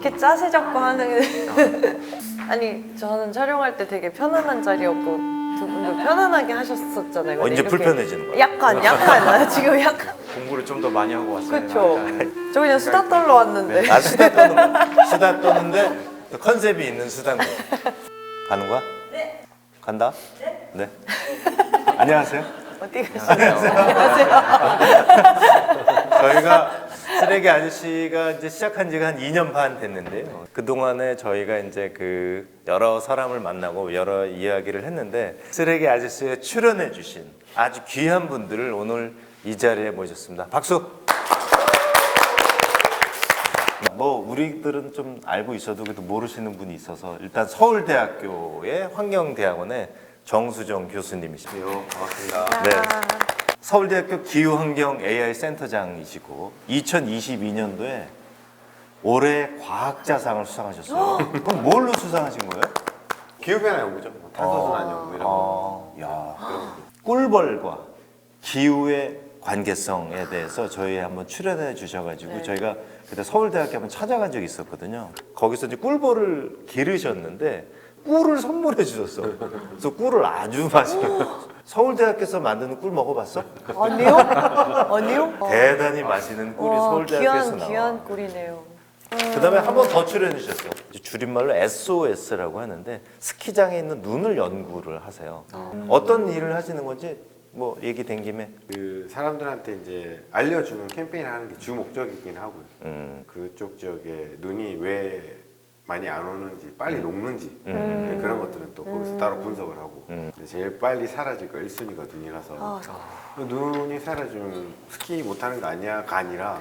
이렇게 짜세 잡고 하는 아니 저는 촬영할 때 되게 편안한 자리였고 두 분도 편안하게 하셨었잖아요. 근데 이제 이렇게 불편해지는 거야. 약간 나 지금 약간 공부를 좀 더 많이 하고 왔어요. 그쵸. 저 그냥 수다 떨러 왔는데. 아, 수다 떠는 거야. 수다 떠는데 컨셉이 있는 수다인 거야. 가는 거야? 네. 간다? 네. 안녕하세요. 어디 가시나요? 저희가 쓰레기 아저씨가 이제 시작한 지가 한 2년 반 됐는데요. 그동안에 저희가 이제 그 여러 사람을 만나고 여러 이야기를 했는데 쓰레기 아저씨에 출연해 주신 아주 귀한 분들을 오늘 이 자리에 모셨습니다. 박수! 뭐 우리들은 좀 알고 있어도 그래도 모르시는 분이 있어서 일단 서울대학교의 환경대학원의 정수정 교수님이십니다. 반갑습니다. 네. 서울대학교 기후환경 AI 센터장이시고 2022년도에 올해 과학자상을 수상하셨어요. 그럼 뭘로 수상하신 거예요? 기후변화 연구죠. 뭐 탄소순환 연구 이런 거. 야, 꿀벌과 기후의 관계성에 대해서 저희 한번 출연해 주셔가지고 저희가 그때 서울대학교 한번 찾아간 적이 있었거든요. 거기서 이제 꿀벌을 기르셨는데 꿀을 선물해 주셨어. 그래서 꿀을 아주 맛있게. 서울대학교에서 만드는 꿀 먹어봤어? 아니요? 아니요? 대단히 맛있는 꿀이 와, 서울대학교에서 나와. 귀한 꿀이네요. 그다음에 한 번 더 출연해 주셨어. 줄임말로 SOS라고 하는데 스키장에 있는 눈을 연구를 하세요. 어떤 일을 하시는 건지 뭐 얘기 된 김에. 그 사람들한테 이제 알려주는 캠페인을 하는 게 주 목적이긴 하고요. 그쪽 지역에 눈이 왜 많이 안 오는지 빨리 녹는지 네, 그런 것들은 또 거기서 따로 분석을 하고 근데 제일 빨리 사라질 거 1순위가 눈이라서 눈이 사라지면 스키 못하는 거 아니야가 아니라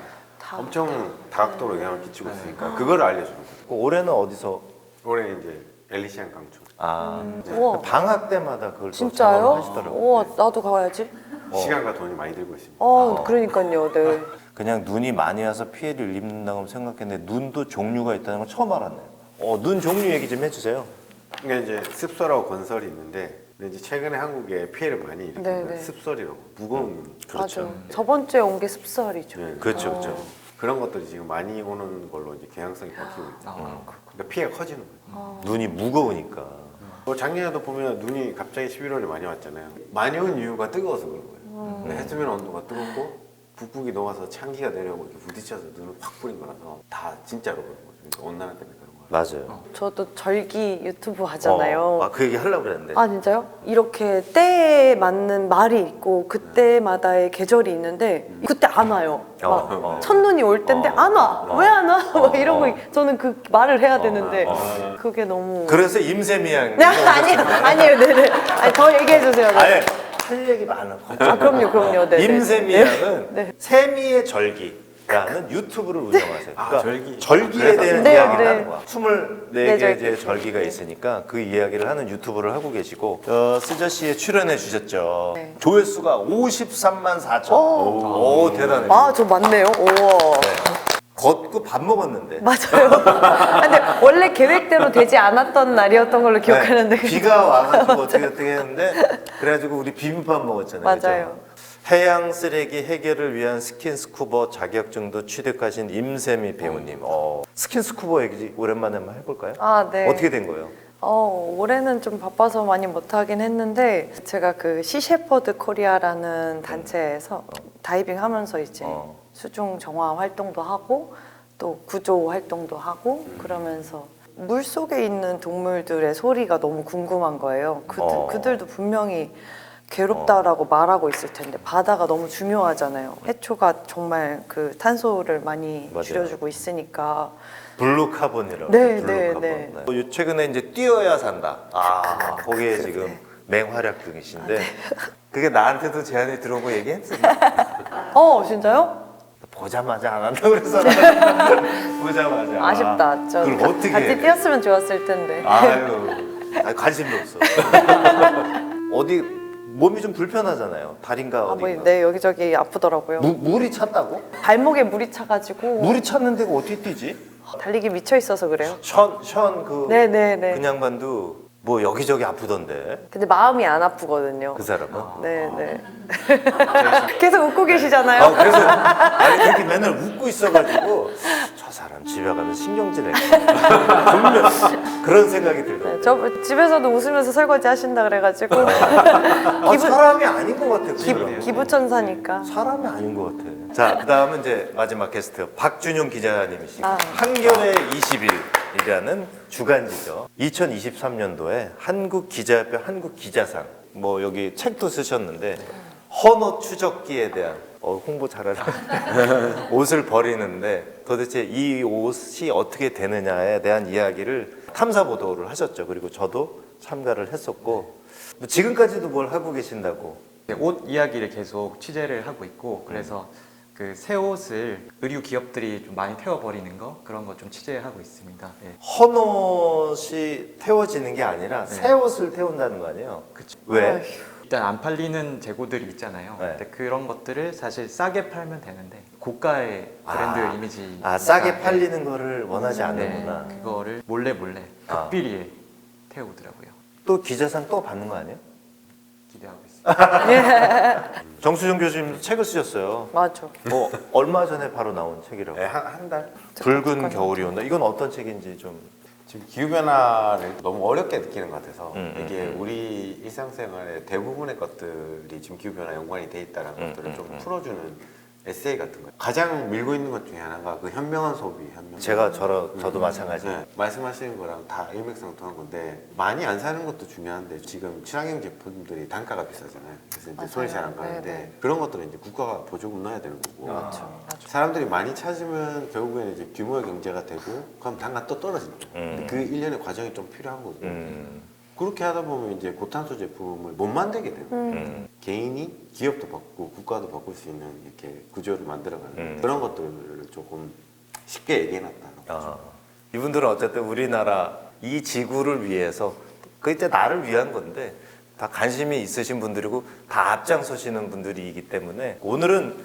엄청 다각도로 영향을 끼치고 있으니까 그거를 알려주는 거죠. 그 올해는 어디서? 올해 이제 엘리시안 강촌. 아 우와. 방학 때마다 그걸 또 진짜요? 작업하시더라고요. 우와, 나도 가야지. 시간과 돈이 많이 들고 있습니다. 그러니까요. 네. 그냥 눈이 많이 와서 피해를 입는다고 생각했는데 눈도 종류가 있다는 걸 처음 알았네요. 눈 종류 얘기 좀 해주세요. 이게 이제 습설하고 건설이 있는데 근데 이제 최근에 한국에 피해를 많이 일으키는 네네. 건 습설이라고 무거운 맞아요. 저번 주에 온 게 습설이죠. 네, 그렇죠, 그렇죠. 그런 것들이 지금 많이 오는 걸로 이제 경향성이 바뀌고 있다. 그러니까 피해가 커지는 거예요. 눈이 무거우니까. 뭐 작년에도 보면 눈이 갑자기 11월에 많이 왔잖아요. 많이 온 이유가 뜨거워서 그런 거예요. 근데 해수면 온도가 뜨겁고 북극이 녹아서 찬기가 내려오고 이렇게 부딪혀서 눈을 팍 뿌린 거라서 다 진짜로 그런 거죠. 그러니까 온난화 때문에 그런 거예요. 맞아요. 저도 절기 유튜브 하잖아요. 그 얘기 하려고 그랬는데. 아 진짜요? 이렇게 때에 맞는 말이 있고 그때마다의 계절이 있는데 그때 안 와요. 막 첫눈이 올 때인데 안 와. 왜 안 와? 막 이러고 저는 그 말을 해야 되는데 그게 너무 그래서 임세미양. 네, 아니에요. 네네. 아니, 더 얘기해 주세요. 네. 아니, 할 얘기 많아. 그럼요. 네. 임세미양은 네. 세미의 절기라는 유튜브를 운영하세요. 그러니까 절기. 절기에 대한 네, 이야기를 네. 하는 거야. 24개의 네, 절기. 절기가 있으니까 그 이야기를 하는 유튜브를 하고 계시고 스저 씨에 출연해 주셨죠. 네. 조회수가 53만 4천. 오, 대단해. 아, 저 맞네요. 우와. 걷고 밥 먹었는데. 맞아요. 근데 원래 계획대로 되지 않았던 날이었던 걸로 기억하는데. 네, 비가 와가지고 어떻게 했는데 그래가지고 우리 비빔밥 먹었잖아요. 맞아요. 그죠? 해양 쓰레기 해결을 위한 스킨스쿠버 자격증도 취득하신 임세미 배우님. 스킨스쿠버 얘기 오랜만에 한번 해볼까요? 아, 네. 어떻게 된 거예요? 올해는 좀 바빠서 많이 못하긴 했는데 제가 그 시셰퍼드 코리아라는 단체에서 다이빙 하면서 이제 수중 정화 활동도 하고 또 구조 활동도 하고 그러면서 물 속에 있는 동물들의 소리가 너무 궁금한 거예요. 그들도 분명히 괴롭다라고 말하고 있을 텐데 바다가 너무 중요하잖아요. 해초가 정말 그 탄소를 많이 맞아요. 줄여주고 있으니까 블루카본이라고. 네, 블루카본. 네, 네. 최근에 이제 뛰어야 산다. 거기에 지금 맹활약 중이신데 그게 나한테도 제안이 들어오고 얘기했어요. 진짜요? 보자마자 안 한다고 그랬잖아. 보자마자. 아쉽다. 저 그걸 어떻게 같이 해? 뛰었으면 좋았을 텐데. 관심도 없어. 어디 몸이 좀 불편하잖아요. 다리인가 어디가. 네, 여기저기 아프더라고요. 물이 찼다고? 발목에 물이 차가지고 물이 찼는데 어떻게 뛰지? 달리기 미쳐 있어서 그래요. 션 그 네네네. 그냥반도 뭐 여기저기 아프던데 근데 마음이 안 아프거든요. 그 사람은. 네. 계속 웃고 계시잖아요. 그래서 아니 이렇게 맨날 웃고 있어가지고 저 사람 집에 가면 신경질 낼까 분명 그런 생각이 들더라고요. 네, 저 집에서도 웃으면서 설거지 하신다 그래가지고 사람이 아닌 것 같아. 그 사람은. 기부천사니까. 사람이 아닌 것 같아. 자, 그다음은 이제 마지막 게스트 박준용 기자님이시고 한겨레 20일이라는 주간지죠. 2023년도에 한국 기자협회 한국 기자상 뭐 여기 책도 쓰셨는데 헌옷 추적기에 대한 홍보 잘하네. 옷을 버리는데 도대체 이 옷이 어떻게 되느냐에 대한 이야기를 탐사 보도를 하셨죠. 그리고 저도 참가를 했었고 지금까지도 뭘 하고 계신다고. 네, 옷 이야기를 계속 취재를 하고 있고 그래서 그 새 옷을 의류 기업들이 좀 많이 태워버리는 거 그런 거 좀 취재하고 있습니다. 네. 헌옷이 태워지는 게 아니라 새 옷을 태운다는 거 아니에요? 그쵸. 왜? 일단 안 팔리는 재고들이 있잖아요. 네. 근데 그런 것들을 사실 싸게 팔면 되는데 고가의 브랜드 이미지 싸게 팔리는 거를 원하지 않는구나. 네, 그거를 몰래 극비리에 태우더라고요. 또 기자상 또 받는 거 아니에요? 기대하고 있습니다. 정수정 교수님 책을 쓰셨어요. 맞아. 얼마 전에 바로 나온 책이라고. 네, 한 달. 붉은 겨울이 온다. 이건 어떤 책인지 좀. 지금 기후 변화를 너무 어렵게 느끼는 것 같아서 이게 음. 우리 일상생활의 대부분의 것들이 지금 기후 변화 연관이 돼 있다는 것들을 좀 풀어주는 에세이 같은 거. 가장 밀고 있는 것 중에 하나가 그 현명한 소비, 현명한. 저도 마찬가지. 네, 말씀하시는 거랑 다 일맥상통한 건데 많이 안 사는 것도 중요한데 지금 친환경 제품들이 단가가 비싸잖아요. 그래서 이제 손이 잘 안 가는데 네네. 그런 것들은 이제 국가가 보조금 넣어야 되는 거고. 맞아. 사람들이 많이 찾으면 결국에는 이제 규모의 경제가 되고 그럼 단가 또 떨어집니다. 근데 그 일련의 과정이 좀 필요한 거고. 그렇게 하다 보면 이제 고탄소 제품을 못 만들게 되고 개인이 기업도 바꾸고 국가도 바꿀 수 있는 이렇게 구조를 만들어가는 그런 것들을 조금 쉽게 얘기해놨다. 이분들은 어쨌든 우리나라 이 지구를 위해서 그때 나를 위한 건데 다 관심이 있으신 분들이고 다 앞장서시는 분들이기 때문에 오늘은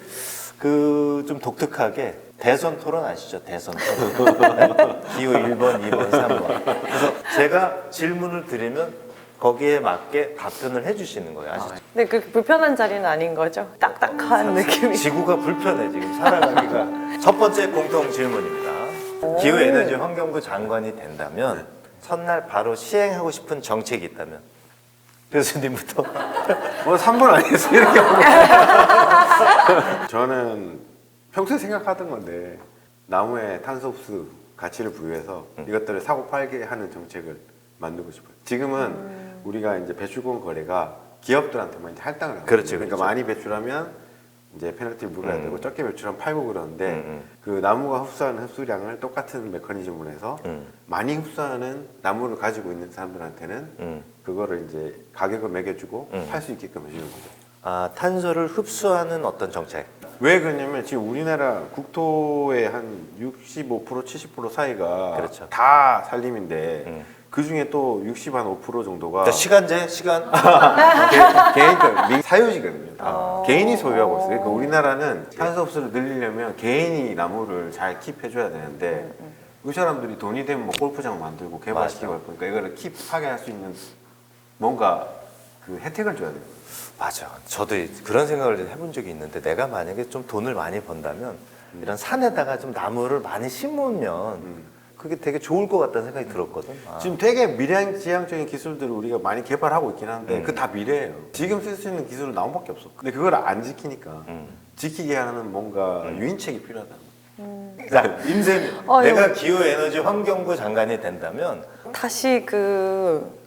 그 좀 독특하게 대선 토론 아시죠? 대선 토론. 기호 1번, 2번, 3번. 그래서 제가 질문을 드리면 거기에 맞게 답변을 해주시는 거예요. 아시죠? 근데 그 불편한 자리는 아닌 거죠? 딱딱한 느낌이. 지구가 불편해 지금 살아가기가. 첫 번째 공통 질문입니다. 기후 에너지 환경부 장관이 된다면 첫날 바로 시행하고 싶은 정책이 있다면 교수님부터. 뭐 3분 아니었어요? 이렇게 저는 평소에 생각하던 건데 나무에 탄소 흡수 가치를 부여해서 이것들을 사고 팔게 하는 정책을 만들고 싶어요. 지금은 우리가 이제 배출권 거래가 기업들한테만 이제 할당을 하고 그렇죠, 그러니까 그렇죠. 많이 배출하면 이제 페널티를 물어야 되고 적게 배출하면 팔고 그러는데 그 나무가 흡수하는 흡수량을 똑같은 메커니즘으로 해서 많이 흡수하는 나무를 가지고 있는 사람들한테는 그거를 이제 가격을 매겨주고 팔 수 있게끔 해주는 거죠. 탄소를 흡수하는 어떤 정책. 왜 그러냐면 지금 우리나라 국토의 한 65% 70% 사이가 그렇죠. 다 산림인데 그 중에 또 65% 정도가 그러니까 시간. 개인 사유지거든요. 다. 개인이 소유하고 있어요. 그러니까 우리나라는 탄소 흡수를 늘리려면 개인이 나무를 잘 킵해줘야 되는데 그 사람들이 돈이 되면 뭐 골프장 만들고 개발시키고 할 거니까 이거를 킵하게 할 수 있는 뭔가 그 혜택을 줘야 돼요. 맞아. 저도 그런 생각을 해본 적이 있는데 내가 만약에 좀 돈을 많이 번다면 이런 산에다가 좀 나무를 많이 심으면 그게 되게 좋을 것 같다는 생각이 들었거든. 지금 되게 미래지향적인 기술들을 우리가 많이 개발하고 있긴 한데 그 다 미래예요. 지금 쓸 수 있는 기술은 나무밖에 없어. 근데 그걸 안 지키니까 지키게 하는 뭔가 유인책이 필요하다. 자, 임세미. 내가 기후에너지 환경부 장관이 된다면 다시 그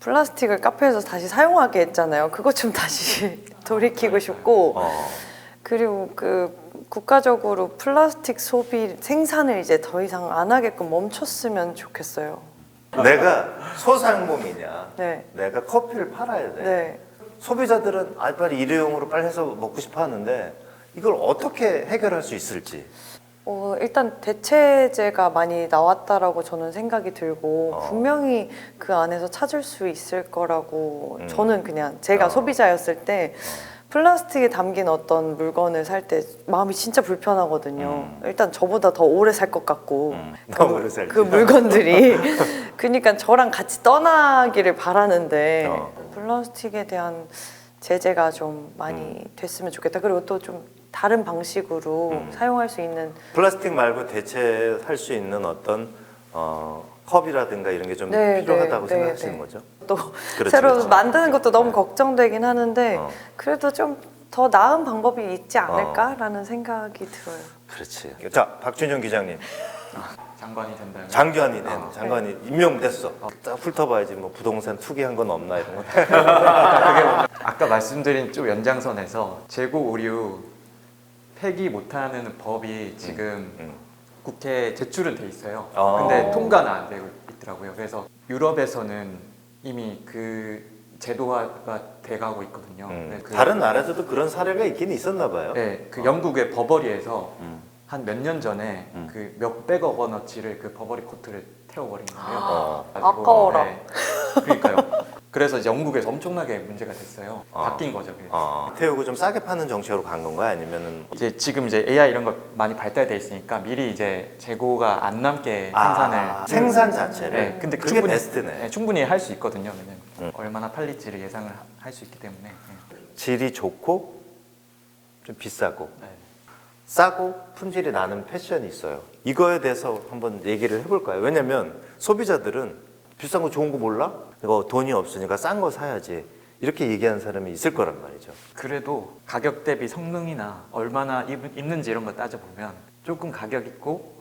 플라스틱을 카페에서 다시 사용하게 했잖아요. 그것 좀 다시 돌이키고 싶고 그리고 그 국가적으로 플라스틱 소비 생산을 이제 더 이상 안 하게끔 멈췄으면 좋겠어요. 내가 소상공인이냐. 네. 내가 커피를 팔아야 돼. 네. 소비자들은 빨리 일회용으로 빨리 해서 먹고 싶어 하는데 이걸 어떻게 해결할 수 있을지. 일단 대체제가 많이 나왔다라고 저는 생각이 들고 분명히 그 안에서 찾을 수 있을 거라고 저는 그냥 제가 소비자였을 때 플라스틱에 담긴 어떤 물건을 살 때 마음이 진짜 불편하거든요. 일단 저보다 더 오래 살 것 같고 너무 오래 살지. 그 물건들이 그러니까 저랑 같이 떠나기를 바라는데 플라스틱에 대한 제재가 좀 많이 됐으면 좋겠다. 그리고 또 좀 다른 방식으로 사용할 수 있는 플라스틱 말고 대체할 수 있는 어떤 컵이라든가 이런 게 좀 네, 필요하다고 네, 생각하시는 네. 거죠? 또 그렇지, 새로 그렇지. 만드는 것도 너무 걱정되긴 하는데 그래도 좀 더 나은 방법이 있지 않을까라는 생각이 들어요. 그렇지. 자, 박준영 기자님, 장관이 된다면 장관이 장관이 임명됐어. 딱 훑어봐야지 뭐 부동산 투기한 건 없나 이런 거. 아까 말씀드린 쪽 연장선에서 재고 의류 폐기 못하는 법이 지금 국회에 제출은 돼 있어요. 근데 통과는 안 되고 있더라고요. 그래서 유럽에서는 이미 그 제도화가 돼가고 있거든요. 네, 그- 다른 나라에서도 그런 사례가 있긴 있었나 봐요. 네, 그 영국의 버버리에서 한 몇 년 전에 그 몇백억 원어치를 그 버버리 코트를 태워버린 거예요. 가지고, 아까워라. 네. 그러니까요. 그래서 이제 영국에서 엄청나게 문제가 됐어요. 바뀐 거죠. 그래서. 태우고 좀 싸게 파는 정책으로 간 건가요? 아니면은 이제 지금 이제 AI 이런 거 많이 발달돼 있으니까 미리 이제 재고가 안 남게 생산을 생산 자체를. 네, 근데 그게 충분히 베스트네. 네, 충분히 할 수 있거든요. 왜냐면 얼마나 팔릴지를 예상을 할 수 있기 때문에. 네. 질이 좋고 좀 비싸고 네. 싸고 품질이 나는 패션이 있어요. 이거에 대해서 한번 얘기를 해볼까요? 왜냐면 소비자들은 비싼 거 좋은 거 몰라? 이거 돈이 없으니까 싼 거 사야지. 이렇게 얘기하는 사람이 있을 거란 말이죠. 그래도 가격 대비 성능이나 얼마나 입는지 이런 거 따져보면 조금 가격 있고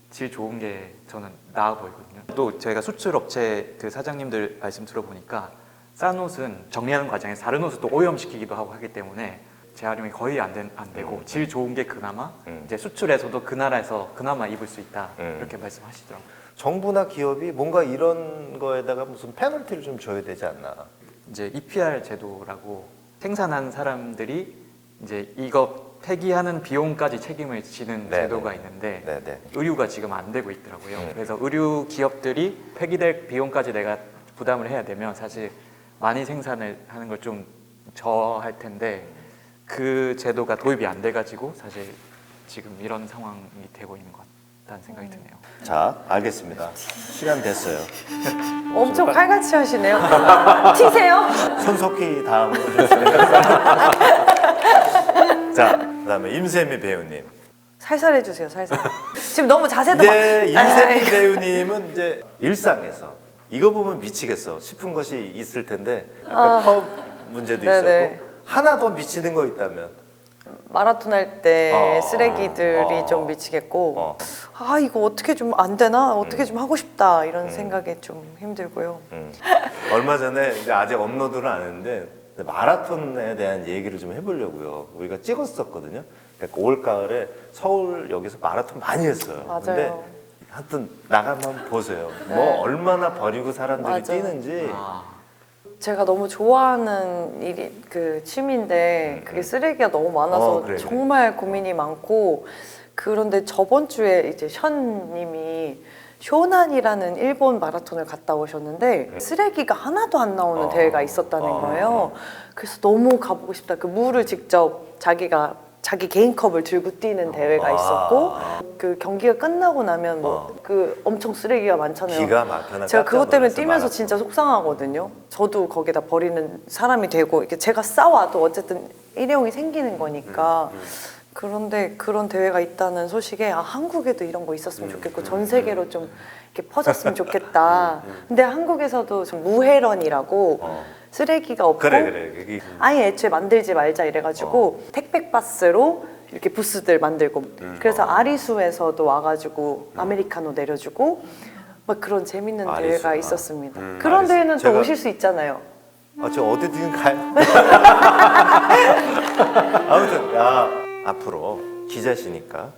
질 좋은 게 저는 나아 보이거든요. 또 저희가 수출 업체 그 사장님들 말씀 들어보니까 싼 옷은 정리하는 과정에서 다른 옷을 또 오염시키기도 하고 하기 때문에 재활용이 거의 안 되고 질 좋은 게 그나마 이제 수출에서도 그 나라에서 그나마 입을 수 있다 이렇게 말씀하시더라고요. 정부나 기업이 뭔가 이런 거에다가 무슨 페널티를 좀 줘야 되지 않나. 이제 EPR 제도라고 생산한 사람들이 이제 이거 폐기하는 비용까지 책임을 지는 네네. 제도가 있는데 네네. 의류가 지금 안 되고 있더라고요. 그래서 의류 기업들이 폐기될 비용까지 내가 부담을 해야 되면 사실 많이 생산을 하는 걸 좀 저할 텐데 그 제도가 도입이 안 돼가지고 사실 지금 이런 상황이 되고 있는 것 같다는 생각이 드네요. 자, 알겠습니다. 시간 됐어요. 엄청 칼같이 하시네요. 튀세요? 손석희 다음으로 좀 자, 그다음에 임세미 배우님. 살살 해주세요, 살살. 지금 너무 자세도 이제 임세미 아이, 배우님은 이제 일상에서 이거 보면 미치겠어 싶은 것이 있을 텐데 아까 컵 문제도 네네. 있었고 하나 더 미치는 거 있다면 마라톤 할 때 쓰레기들이 어. 좀 미치겠고 어. 아 이거 어떻게 좀 안 되나? 어떻게 좀 하고 싶다 이런 생각이 좀 힘들고요. 얼마 전에 이제 아직 업로드를 안 했는데 마라톤에 대한 얘기를 좀 해보려고요. 우리가 찍었었거든요. 그러니까 올 가을에 서울 여기서 마라톤 많이 했어요. 맞아요. 근데 하여튼 나가면 보세요. 네. 뭐 얼마나 버리고 사람들이 맞아요. 뛰는지. 제가 너무 좋아하는 일이 그 취미인데 그게 쓰레기가 너무 많아서 그래. 정말 고민이 많고 그런데 저번 주에 이제 션님이 쇼난이라는 일본 마라톤을 갔다 오셨는데 쓰레기가 하나도 안 나오는 대회가 있었다는 거예요. 그래서 너무 가보고 싶다. 그 물을 직접 자기 개인 컵을 들고 뛰는 대회가 있었고 그 경기가 끝나고 나면 뭐 그 엄청 쓰레기가 많잖아요. 기가 막혀나 제가 그것 때문에 깜짝 놀랐어요, 뛰면서 마라톤. 진짜 속상하거든요. 저도 거기다 버리는 사람이 되고 이렇게 제가 싸워도 어쨌든 일회용이 생기는 거니까. 그런데 그런 대회가 있다는 소식에 아, 한국에도 이런 거 있었으면 좋겠고 전 세계로 좀 이렇게 퍼졌으면 좋겠다. 근데 한국에서도 좀 무해런이라고 쓰레기가 없고 그래. 그게 아예 애초에 만들지 말자 이래가지고 택배박스로 이렇게 부스들 만들고 그래서 아리수에서도 와가지고 아메리카노 내려주고 막 그런 재밌는 아리수. 대회가 있었습니다. 그런 아리수. 대회는 또 제가- 오실 수 있잖아요. 저 어디든 가요. 아무튼 앞으로 기자시니까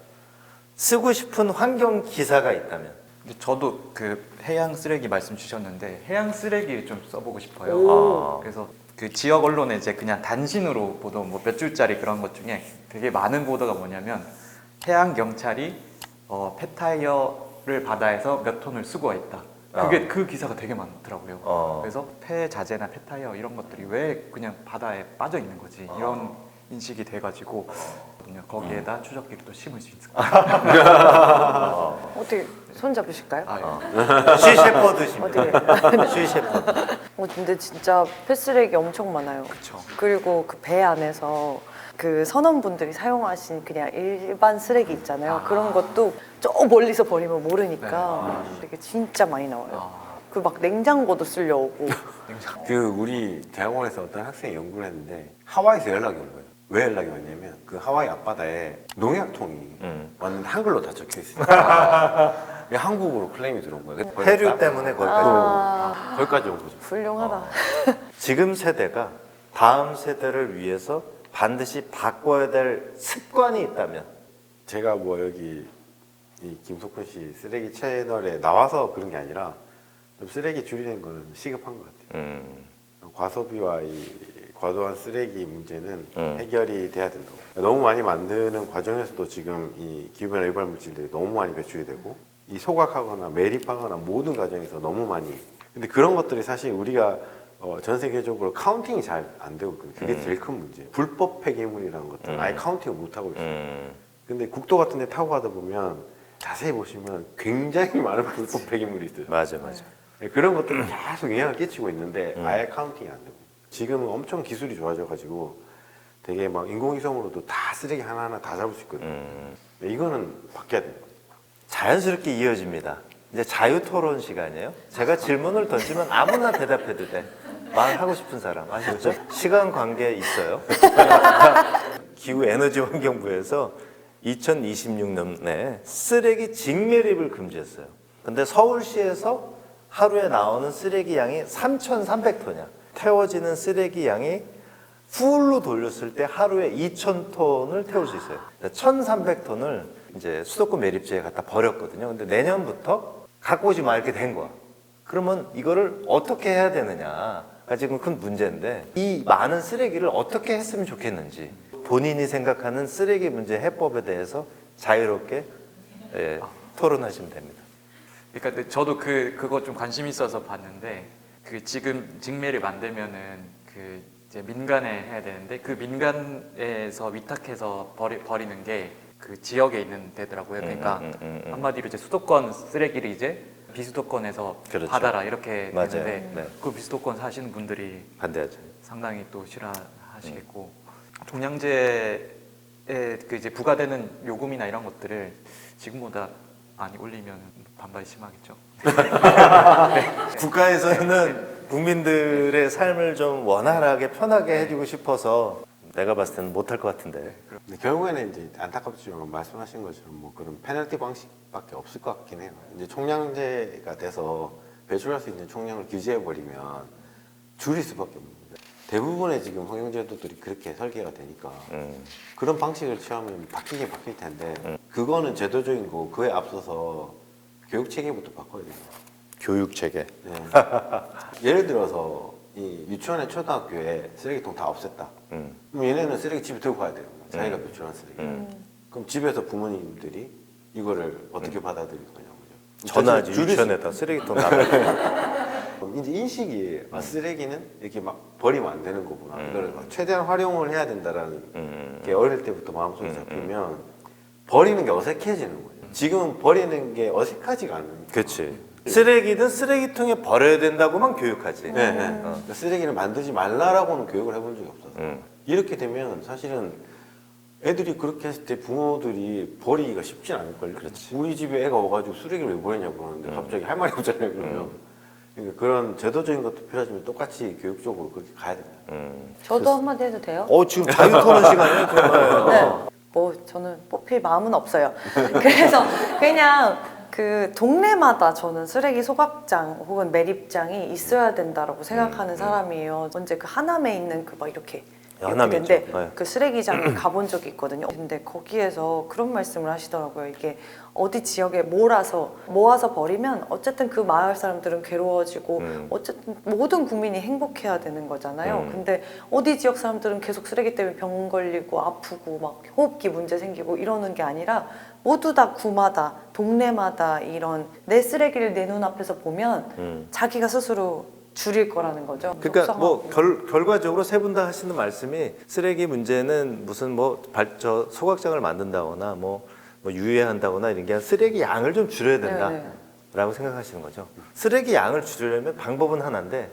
쓰고 싶은 환경 기사가 있다면 근데 저도 그 해양 쓰레기 말씀 주셨는데 해양 쓰레기를 좀 써보고 싶어요. 오. 그래서 그 지역 언론에 이제 그냥 단신으로 보도 뭐 몇 줄짜리 그런 것 중에 되게 많은 보도가 뭐냐면 해양 경찰이 폐타이어를 바다에서 몇 톤을 수거했다. 그게 그 기사가 되게 많더라고요. 그래서 폐자재나 폐타이어 이런 것들이 왜 그냥 바다에 빠져 있는 거지 이런 인식이 돼가지고 거기에다 추적기를 또 심을 수 있을 것 같아요. 어떻게 손 잡으실까요? 쉬셰퍼드십니다. 어떻게? 쉬셰퍼드. 근데 진짜 폐쓰레기 엄청 많아요. 그쵸. 그리고 그 배 안에서 그 선원분들이 사용하신 그냥 일반 쓰레기 있잖아요. 그런 것도 저 멀리서 버리면 모르니까 되게 진짜 많이 나와요. 그 막 냉장고도 쓸려오고. 그 우리 대학원에서 어떤 학생이 연구를 했는데 하와이에서 연락이 온 거예요. 왜 연락이 왔냐면 그 하와이 앞바다에 농약통이 왔는데 한글로 다 적혀 있어요. 이게 한국으로 클레임이 들어온 거예요. 해류 때문에 거기까지. 거기까지 온 거죠. 훌륭하다. 지금 세대가 다음 세대를 위해서 반드시 바꿔야 될 습관이 있다면 제가 뭐 여기 이 김석훈 씨 쓰레기 채널에 나와서 그런 게 아니라 좀 쓰레기 줄이는 거는 시급한 것 같아요. 과소비와 이 과도한 쓰레기 문제는 해결이 돼야 된다고. 너무 많이 만드는 과정에서도 지금 이 기후변화 유발 물질들이 너무 많이 배출이 되고 이 소각하거나 매립하거나 모든 과정에서 너무 많이. 근데 그런 것들이 사실 우리가 전 세계적으로 카운팅이 잘 안 되고 있거든요. 그게 제일 큰 문제. 불법 폐기물이라는 것들은 아예 카운팅을 못 하고 있어요. 근데 국도 같은 데 타고 가다 보면 자세히 보시면 굉장히 많은 불법 폐기물이 있어요. 맞아. 네, 그런 것들은 계속 영향을 끼치고 있는데 아예 카운팅이 안 되고 지금은 엄청 기술이 좋아져가지고 되게 막 인공위성으로도 다 쓰레기 하나하나 다 잡을 수 있거든요. 네, 이거는 바뀌어야 됩니다. 자연스럽게 이어집니다. 이제 자유 토론 시간이에요. 제가 질문을 던지면 아무나 대답해도 돼. 말하고 싶은 사람 아셨죠? 시간 관계 있어요. 기후에너지환경부에서 2026년에 쓰레기 직매립을 금지했어요. 근데 서울시에서 하루에 나오는 쓰레기 양이 3,300톤이야. 태워지는 쓰레기 양이 풀로 돌렸을 때 하루에 2,000톤을 태울 수 있어요. 1,300톤을 이제 수도권 매립지에 갖다 버렸거든요. 근데 내년부터 갖고 오지 마 이렇게 된 거야. 그러면 이거를 어떻게 해야 되느냐가 지금 큰 문제인데 이 많은 쓰레기를 어떻게 했으면 좋겠는지 본인이 생각하는 쓰레기 문제 해법에 대해서 자유롭게 토론하시면 됩니다. 그러니까 저도 그거 좀 관심 있어서 봤는데 그 지금 직매를 만들면은 그 이제 민간에 해야 되는데 그 민간에서 위탁해서 버리는 게 그 지역에 있는 데더라고요. 그러니까 한마디로 이제 수도권 쓰레기를 이제 비수도권에서 그렇죠. 받아라 이렇게 맞아요. 되는데 네. 그 비수도권 사시는 분들이 반대하죠. 상당히 또 싫어하시겠고 종량제에 그 이제 부과되는 요금이나 이런 것들을 지금보다 많이 올리면 반발이 심하겠죠. 국가에서는 국민들의 삶을 좀 원활하게 편하게 해주고 싶어서 내가 봤을 때는 못할 것 같은데. 근데 결국에는 이제 안타깝지만 말씀하신 것처럼 뭐 그런 페널티 방식밖에 없을 것 같긴 해요. 이제 총량제가 돼서 배출할 수 있는 총량을 규제해 버리면 줄일 수밖에 없는 거예요. 대부분의 지금 환경제도들이 그렇게 설계가 되니까 그런 방식을 취하면 바뀌긴 바뀔 텐데 그거는 제도적인 거고 그에 앞서서 교육 체계부터 바꿔야 돼요. 교육 체계. 네. 예를 들어서 이 유치원에 초등학교에 쓰레기통 다 없앴다. 그럼 얘네는 쓰레기 집에 들고 가야 돼요. 자기가 배출한 쓰레기. 그럼 집에서 부모님들이 이거를 어떻게 받아들일 거냐고요. 전화지 줄일 수- 유치원에다 쓰레기통 나가. 이제 인식이 쓰레기는 이렇게 막 버리면 안 되는 거구나. 이걸 최대한 활용을 해야 된다라는 게 어릴 때부터 마음속에 잡히면 버리는 게 어색해지는 거예요. 지금은 버리는 게 어색하지가 않은 거예요. 그렇지. 쓰레기는 쓰레기통에 버려야 된다고만 교육하지. 네, 네. 그러니까 쓰레기를 만들지 말라라고는 교육을 해본 적이 없어서 이렇게 되면 사실은 애들이 그렇게 했을 때 부모들이 버리기가 쉽진 않을걸요. 우리 집에 애가 와가지고 쓰레기를 왜 버리냐고 하는데 갑자기 할 말이 없잖아요. 그러면 그러니까 그런 제도적인 것도 필요하지만 똑같이 교육적으로 그렇게 가야 됩니다. 저도 한마디 해도 돼요? 지금 자유 토론 시간이에요. 정말. 네. 뭐 저는 뽑힐 마음은 없어요. 그래서 그냥 그 동네마다 저는 쓰레기 소각장 혹은 매립장이 있어야 된다라고 생각하는 사람이에요. 언제 그 하남에 있는 그 막 이렇게 하남에 근데 있죠. 네. 그 쓰레기장에 가본 적이 있거든요. 근데 거기에서 그런 말씀을 하시더라고요. 이게 어디 지역에 모아서 버리면 어쨌든 그 마을 사람들은 괴로워지고 어쨌든 모든 국민이 행복해야 되는 거잖아요. 근데 어디 지역 사람들은 계속 쓰레기 때문에 병 걸리고 아프고 막 호흡기 문제 생기고 이러는 게 아니라 모두 다 구마다 동네마다 이런 내 쓰레기를 내 눈앞에서 보면 자기가 스스로 줄일 거라는 거죠. 그러니까 뭐 속상하고. 결과적으로 세 분 다 하시는 말씀이 쓰레기 문제는 무슨 뭐 소각장을 만든다거나 뭐 유예한다거나 이런 게 아니라 쓰레기 양을 좀 줄여야 된다라고 네. 생각하시는 거죠. 쓰레기 양을 줄이려면 방법은 하나인데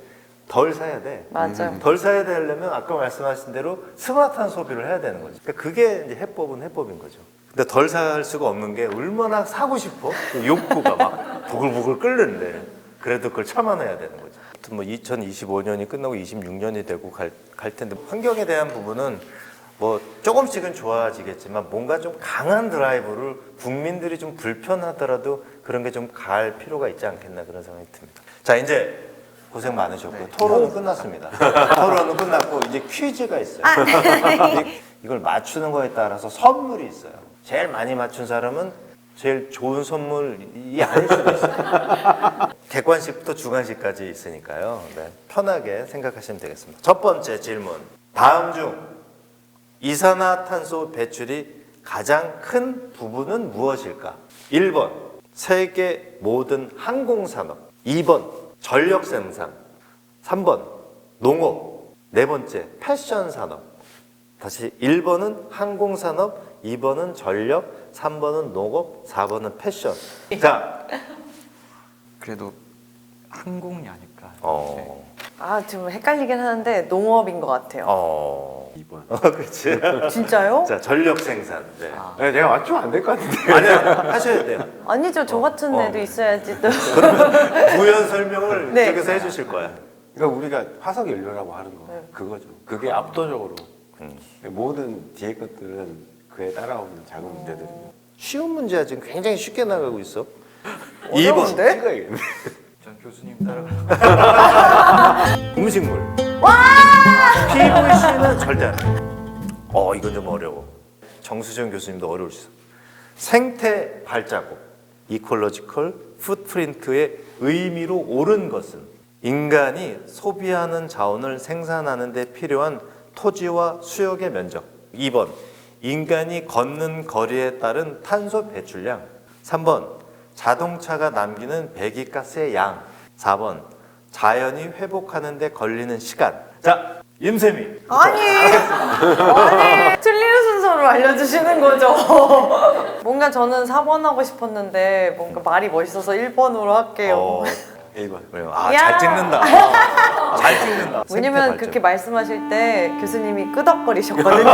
덜 사야 돼. 맞아요. 덜 사야 되려면 아까 말씀하신 대로 스마트한 소비를 해야 되는 거죠. 그러니까 그게 이제 해법은 해법인 거죠. 근데 덜 살 수가 없는 게 얼마나 사고 싶어? 그 욕구가 막 부글부글 끓는데 그래도 그걸 참아내야 되는 거죠. 아무튼 뭐 2025년이 끝나고 26년이 되고 갈 텐데 환경에 대한 부분은 뭐 조금씩은 좋아지겠지만 뭔가 좀 강한 드라이브를 국민들이 좀 불편하더라도 그런 게 좀 가할 필요가 있지 않겠나 그런 생각이 듭니다. 자, 이제 고생 많으셨고요. 토론은 끝났습니다. 토론은 끝났고 이제 퀴즈가 있어요. 이걸 맞추는 거에 따라서 선물이 있어요. 제일 많이 맞춘 사람은 제일 좋은 선물이 아닐 수도 있어요. 객관식부터 주관식까지 있으니까요. 네, 편하게 생각하시면 되겠습니다. 첫 번째 질문. 다음 중 이산화탄소 배출이 가장 큰 부분은 무엇일까? 1번 세계 모든 항공산업, 2번 전력 생산, 3번 농업, 네 번째 패션 산업. 다시 1번은 항공산업, 2번은 전력, 3번은 농업, 4번은 패션. 자, 그래도 항공이 아닐까. 어, 아, 지금 헷갈리긴 하는데 농업인 것 같아요. 2번. 그렇지. 진짜요? 자, 전력 생산. 네. 아. 네, 내가 맞추면 안 될 것 같은데. 아니야, 하셔야 돼요. 아니죠. 저 같은 애도 있어야지 또. 부연 설명을 네. 이쪽에서 해주실 거야. 그러니까 우리가 화석 연료라고 하는 거 네. 그거죠. 그게 압도적으로 모든 뒤에 것들은 그에 따라오는 작은 문제들입니다. 쉬운 문제야 지금 굉장히 쉽게 나가고 있어. 어려운데? 찍어야겠네. 전 교수님 따라. 음식물. PVC는 절대 안 돼. 이건 좀 어려워. 정수정 교수님도 어려울 수 있어. 생태 발자국, 이콜로지컬 풋프린트의 의미로 옳은 것은 인간이 소비하는 자원을 생산하는 데 필요한 토지와 수역의 면적. 2번 인간이 걷는 거리에 따른 탄소 배출량. 3번 자동차가 남기는 배기가스의 양. 4번 자연이 회복하는 데 걸리는 시간. 자, 임세미. 아니 틀리는 순서로 알려주시는 거죠. 뭔가 저는 4번 하고 싶었는데 뭔가 말이 멋있어서 1번으로 할게요. 1번. 왜요? 야. 잘 찍는다. 잘 찍는다. 왜냐면 생태 그렇게 발전. 말씀하실 때 교수님이 끄덕거리셨거든요.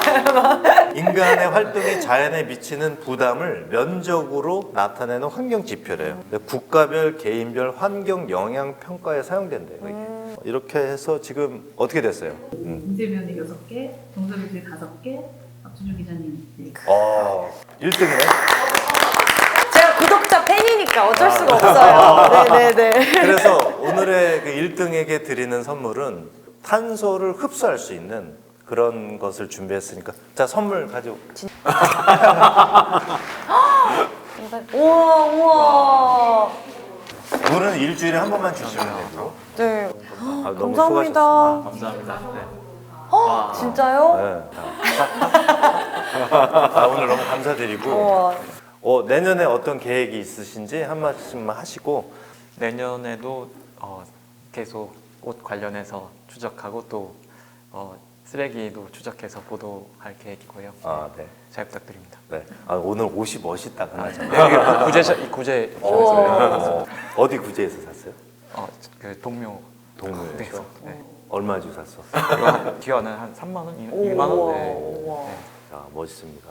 잠깐만. 인간의 활동이 자연에 미치는 부담을 면적으로 나타내는 환경 지표래요. 근데 국가별, 개인별 환경 영향 평가에 사용된대요. 이게. 이렇게 해서 지금 어떻게 됐어요? 문제면이 6개, 정답이 5개, 박준영 기자님 4개. 1등이네. 제가 구독자 팬이니까 어쩔 수가 없어요. 네네네. 그래서 오늘의 그 1등에게 드리는 선물은 탄소를 흡수할 수 있는 그런 것을 준비했으니까 자, 선물 가지고. 우와. 물은 일주일에 한 번만 주시면 되고. 네. 너무 감사합니다. 감사합니다. 네. 진짜요? 네. 오늘 너무 감사드리고 우와. 내년에 어떤 계획이 있으신지 한 말씀만 하시고. 내년에도 계속 옷 관련해서 추적하고 또 쓰레기도 추적해서 보도할 계획이고요. 네. 잘 부탁드립니다. 네. 오늘 옷이 멋있다 그나저나. 여기 구제 어디 구제에서 샀어요? 그 동묘 동묘에서. 네. 얼마 주고 샀어? 이거 기어는 한 3만 원, 2만 원. 네. 우와. 자, 멋있습니다.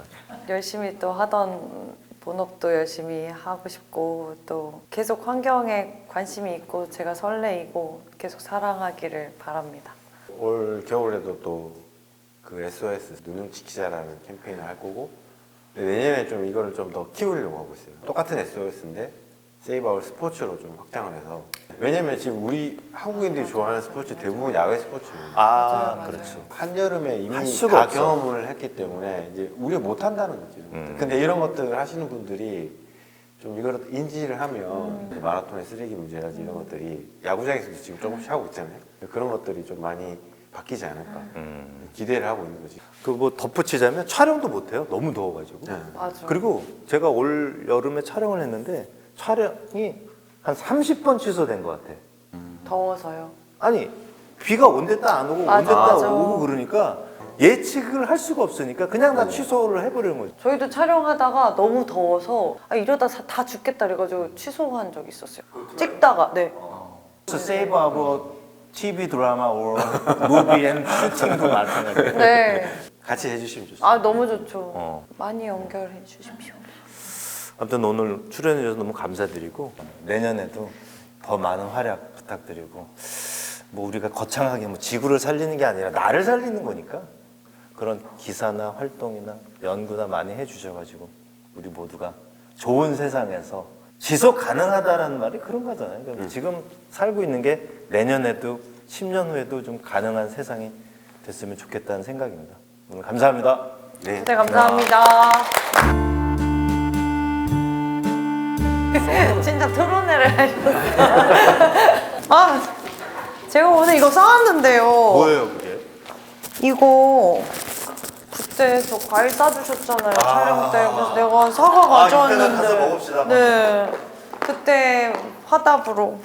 열심히 또 하던 본업도 열심히 하고 싶고 또 계속 환경에 관심이 있고 제가 설레이고 계속 사랑하기를 바랍니다. 올 겨울에도 또 그 SOS 누룽 지키자라는 캠페인을 할 거고 내년에 좀 이거를 좀 더 키우려고 하고 있어요. 똑같은 SOS인데 세이브 아웃 스포츠로 좀 확장을 해서 왜냐면 지금 우리 한국인들이 좋아하는 스포츠 대부분 야외 스포츠예요. 그렇지. 한여름에 이미 할 수가 다 없어. 경험을 했기 때문에 이제 우리가 못 한다는 거죠. 근데 이런 것들을 하시는 분들이 좀 이걸 인지를 하면 이제 마라톤의 쓰레기 문제라든지 이런 것들이 야구장에서도 지금 조금씩 하고 있잖아요. 그런 것들이 좀 많이 바뀌지 않을까 기대를 하고 있는 거지. 그 뭐 덧붙이자면 촬영도 못 해요. 너무 더워가지고. 네. 맞아. 그리고 제가 올 여름에 촬영을 했는데 촬영이 한 30번 취소된 것 같아. 더워서요. 아니 비가 온댔다 안 오고 맞아, 온댔다 맞아. 오고 그러니까 예측을 할 수가 없으니까 그냥 다 취소를 해버리는 거죠. 저희도 촬영하다가 너무 더워서 이러다 다 죽겠다 그래가지고 취소한 적이 있었어요. 찍다가 네. So save our TV 드라마 or movie and 슈팅도 마찬가지예요. 네. 같이 해주시면 좋습니다. 너무 좋죠. 많이 연결해 주십시오. 아무튼 오늘 출연해 주셔서 너무 감사드리고 내년에도 더 많은 활약 부탁드리고 뭐 우리가 거창하게 뭐 지구를 살리는 게 아니라 나를 살리는 거니까 그런 기사나 활동이나 연구나 많이 해주셔가지고 우리 모두가 좋은 세상에서 지속 가능하다라는 말이 그런 거잖아요. 그러니까 지금 살고 있는 게 내년에도 10년 후에도 좀 가능한 세상이 됐으면 좋겠다는 생각입니다. 오늘 감사합니다. 네, 감사합니다. 진짜 트로네를 하셨어요. 제가 오늘 이거 싸왔는데요. 뭐예요 그게? 이거 그때 저 과일 싸주셨잖아요, 촬영 때. 그래서 내가 사과 이따가 가져왔는데. 가서 먹읍시다. 네. 그때 화답으로